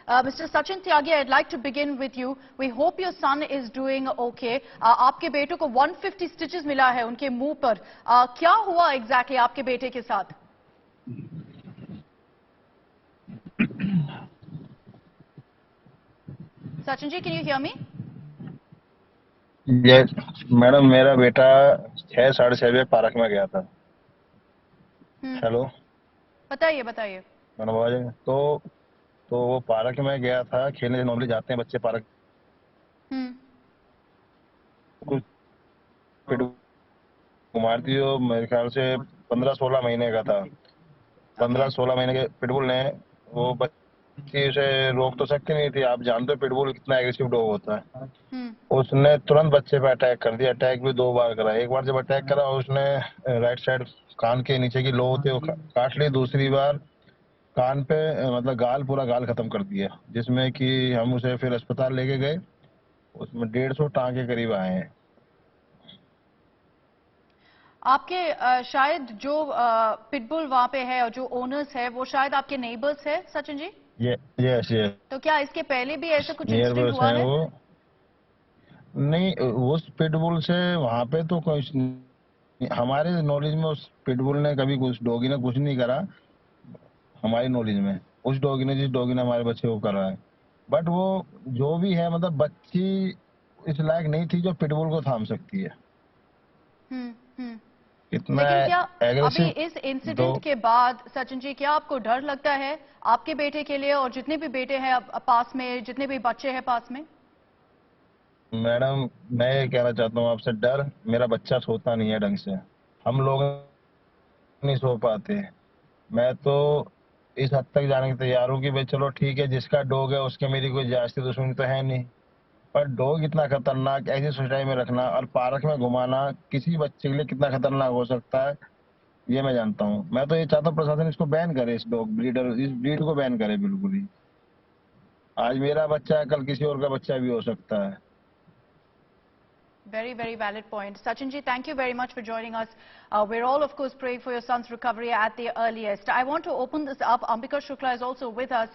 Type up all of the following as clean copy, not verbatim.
Mr. Sachin Tyagi, I'd like to begin with you. We hope your son is doing okay. आपके बेटे को 150 stitches मिला है उनके मुंह पर. क्या हुआ exactly आपके बेटे के साथ? Sachin ji, can you hear me? Yes, madam मेरा बेटा 6-6:30 बजे पार्क में गया था. हेलो. बताइए बताइए. मैडम आवाज है तो वो पार्क में गया था खेलने. नॉर्मली जाते हैं बच्चे पार्क. कुछ कुमार थी जो मेरे ख्याल से 15-16 महीने का था. 15-16 महीने के पिटबुल ने वो बच्ची उसे रोक तो सकती नहीं थी. आप जानते हो पिटबुल कितना एग्रेसिव डॉग होता है. उसने तुरंत बच्चे पे अटैक कर दिया. अटैक भी 2 बार करा. एक बार जब अटैक करा उसने राइट साइड कान के नीचे की लो होते वो काट ली. दूसरी बार कान पे मतलब पूरा गाल खत्म कर दिया, जिसमें कि हम उसे फिर अस्पताल लेके गए. उसमें 150 टांके करीब आए हैं. आपके शायद जो पिटबुल वहाँ पे है और जो ओनर्स है वो शायद आपके नेबर्स है सचिन जी? यस. तो क्या इसके पहले भी ऐसा कुछ इंसिडेंट हुआ है? वो नहीं, उस पिटबुल से वहाँ पे तो कोई हमारे नॉलेज में उस पिटबुल ने कभी कुछ डॉगी ने कुछ नहीं करा. हमारी नॉलेज में उस डॉगी ने जिस डॉगी ने हमारे बच्चे को करा है. बट वो जो भी है मतलब बच्ची इस लायक नहीं थी जो पिटबुल को थाम सकती है. इतना लेकिन क्या अभी एग्रेसिव. इस इंसिडेंट के बाद सचिन जी क्या आपको डर लगता है आपके बेटे के लिए और जितने भी बेटे हैं पास में, जितने भी बच्चे हैं पास में? मैडम मैं ये कहना चाहता हूँ आपसे, डर मेरा बच्चा सोता नहीं है ढंग से. हम लोग नहीं सो पाते. मैं तो इस हद तक जाने के तैयार हूँ कि भाई चलो ठीक है, जिसका डॉग है उसके मेरी कोई जास्ती दुश्मनी तो है नहीं. पर डॉग इतना खतरनाक ऐसी सोसाइटी में रखना और पार्क में घुमाना किसी बच्चे के लिए कितना खतरनाक हो सकता है ये मैं जानता हूँ. मैं तो ये चाहता हूँ प्रशासन इसको बैन करे, इस ब्रीड को बैन करे बिल्कुल ही. आज मेरा बच्चा है, कल किसी और का बच्चा भी हो सकता है. Very, very valid point. Sachin ji, thank you very much for joining us. We're all, of course, praying for your son's recovery at the earliest. I want to open this up. Ambika Shukla is also with us.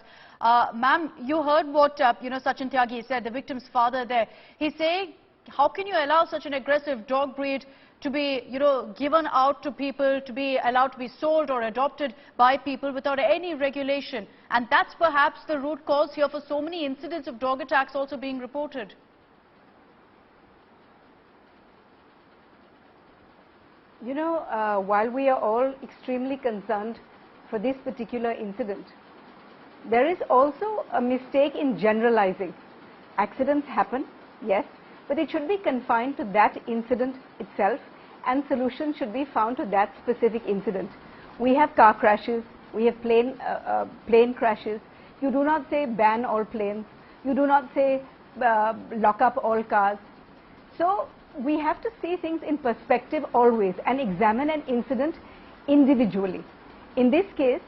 Ma'am, you heard what, Sachin Tyagi said, the victim's father there. He's saying, how can you allow such an aggressive dog breed to be, given out to people, to be allowed to be sold or adopted by people without any regulation? And that's perhaps the root cause here for so many incidents of dog attacks also being reported. While we are all extremely concerned for this particular incident, there is also a mistake in generalizing. Accidents happen, yes, but it should be confined to that incident itself and solutions should be found to that specific incident. We have car crashes, we have plane crashes. You do not say ban all planes, you do not say lock up all cars. So we have to see things in perspective always and examine an incident individually. In this case,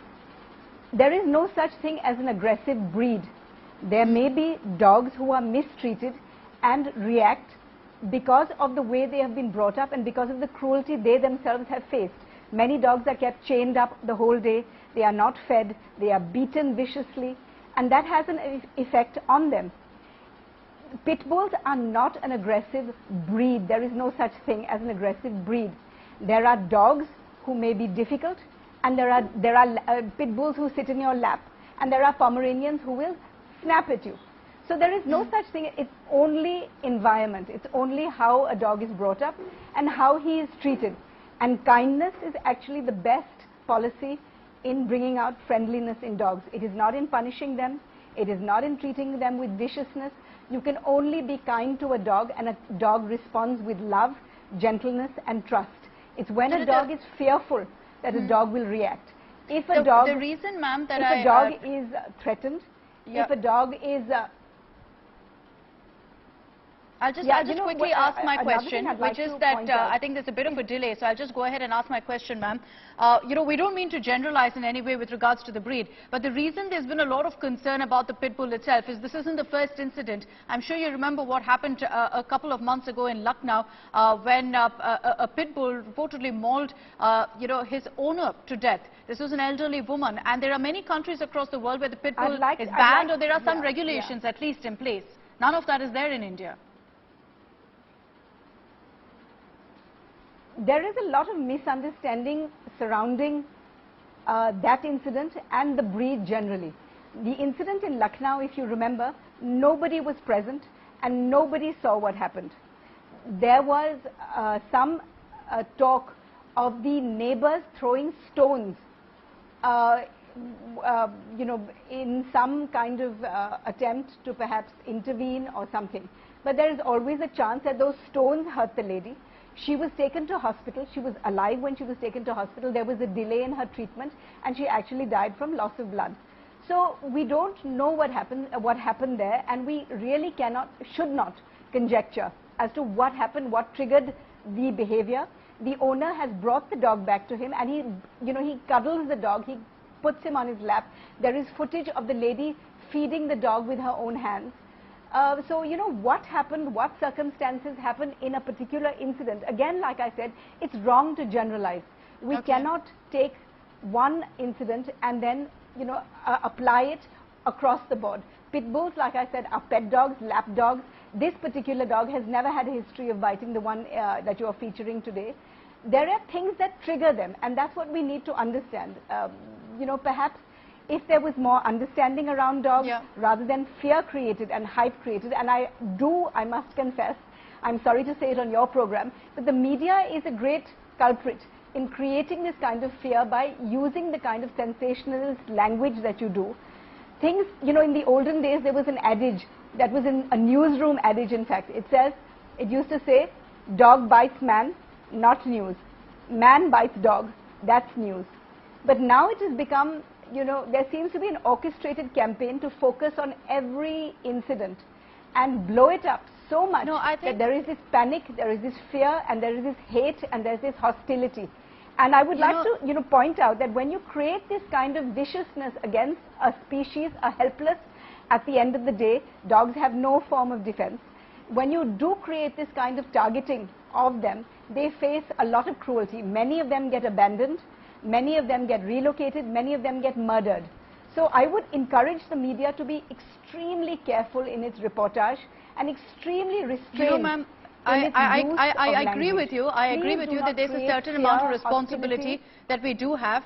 there is no such thing as an aggressive breed. There may be dogs who are mistreated and react because of the way they have been brought up and because of the cruelty they themselves have faced. Many dogs are kept chained up the whole day, they are not fed, they are beaten viciously, and that has an effect on them. Pit bulls are not an aggressive breed. There is no such thing as an aggressive breed. There are dogs who may be difficult, and there are pit bulls who sit in your lap, and there are Pomeranians who will snap at you. So there is no such thing. It's only environment. It's only how a dog is brought up and how he is treated. And kindness is actually the best policy in bringing out friendliness in dogs. It is not in punishing them. It is not in treating them with viciousness. You can only be kind to a dog, and a dog responds with love, gentleness and trust. It's when a dog is fearful that a dog will react. If a dog, the reason, ma'am, that if a dog is threatened, if a dog is I'll just quickly ask my question, which is that I think there's a bit of a delay, so I'll just go ahead and ask my question, ma'am. We don't mean to generalize in any way with regards to the breed, but the reason there's been a lot of concern about the Pitbull itself is this isn't the first incident. I'm sure you remember what happened a couple of months ago in Lucknow when a Pitbull reportedly mauled, his owner to death. This was an elderly woman, and there are many countries across the world where the Pitbull is banned, or there are some regulations at least in place. None of that is there in India. There is a lot of misunderstanding surrounding that incident and the breed generally. The incident in Lucknow, if you remember, nobody was present and nobody saw what happened. There was some talk of the neighbors throwing stones, in some kind of attempt to perhaps intervene or something. But there is always a chance that those stones hurt the lady. She was taken to hospital. She was alive when she was taken to hospital. There was a delay in her treatment, and she actually died from loss of blood. So we don't know what happened there, and we really should not conjecture as to what happened, what triggered the behavior. The owner has brought the dog back to him, and he cuddles the dog. He puts him on his lap. There is footage of the lady feeding the dog with her own hands. So, what happened, what circumstances happened in a particular incident. Again, like I said, it's wrong to generalize. We cannot take one incident and then, apply it across the board. Pit bulls, like I said, are pet dogs, lap dogs. This particular dog has never had a history of biting, the one that you are featuring today. There are things that trigger them, and that's what we need to understand. Perhaps if there was more understanding around dogs rather than fear created and hype created, and I must confess, I'm sorry to say it on your program, but the media is a great culprit in creating this kind of fear by using the kind of sensationalist language that you do. Things, in the olden days there was an adage that was in a newsroom adage, in fact. It used to say, dog bites man, not news. Man bites dog, that's news. But now it has become, there seems to be an orchestrated campaign to focus on every incident and blow it up so much that there is this panic, there is this fear, and there is this hate, and there is this hostility. And I would like to, point out that when you create this kind of viciousness against a species, a helpless, at the end of the day, dogs have no form of defense. When you do create this kind of targeting of them, they face a lot of cruelty. Many of them get abandoned. Many of them get relocated, many of them get murdered. So I would encourage the media to be extremely careful in its reportage and extremely restrained. Ma'am, I agree with you. I agree with you that there's a certain amount of responsibility that we do have.